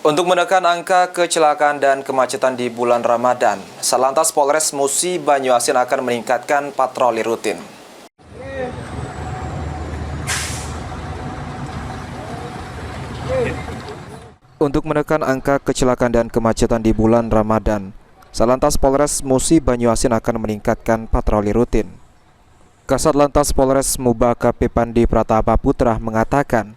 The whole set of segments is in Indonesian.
Untuk menekan angka kecelakaan dan kemacetan di bulan Ramadan, Satlantas Polres Musi Banyuasin akan meningkatkan patroli rutin. Untuk menekan angka kecelakaan dan kemacetan di bulan Ramadan, Satlantas Polres Musi Banyuasin akan meningkatkan patroli rutin. Kasat Lantas Polres Muba KP Pandi Pratapa Putra mengatakan,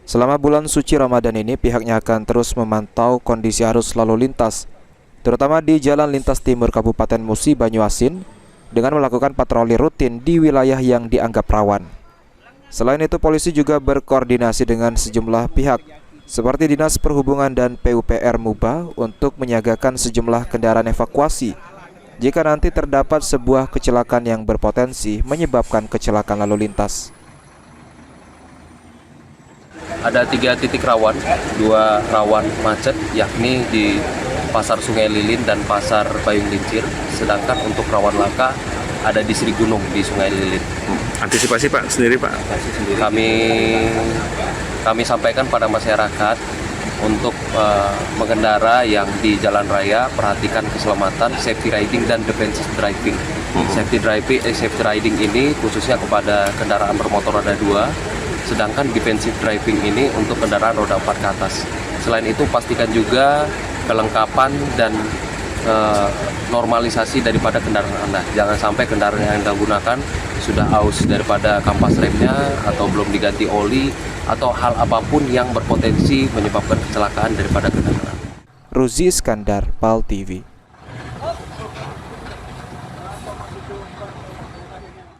selama bulan suci Ramadan ini pihaknya akan terus memantau kondisi arus lalu lintas, terutama di Jalan Lintas Timur Kabupaten Musi Banyuasin, dengan melakukan patroli rutin di wilayah yang dianggap rawan. Selain itu, polisi juga berkoordinasi dengan sejumlah pihak, seperti Dinas Perhubungan dan PUPR Muba untuk menyiagakan sejumlah kendaraan evakuasi jika nanti terdapat sebuah kecelakaan yang berpotensi menyebabkan kecelakaan lalu lintas. Ada 3 titik rawan, 2 rawan macet, yakni di Pasar Sungai Lilin dan Pasar Payung Lincir. Sedangkan untuk rawan laka ada di Sri Gunung di Sungai Lilin. Antisipasi Pak sendiri Pak? Kami sampaikan pada masyarakat untuk pengendara yang di jalan raya perhatikan keselamatan, safety riding dan defensive driving. Safety riding ini khususnya kepada kendaraan bermotor roda 2. Sedangkan defensive driving ini untuk kendaraan roda 4 ke atas. Selain itu pastikan juga kelengkapan dan normalisasi daripada kendaraan Anda. Jangan sampai kendaraan yang Anda gunakan sudah aus daripada kampas remnya atau belum diganti oli atau hal apapun yang berpotensi menyebabkan kecelakaan daripada kendaraan. Ruzi Iskandar, PAL TV.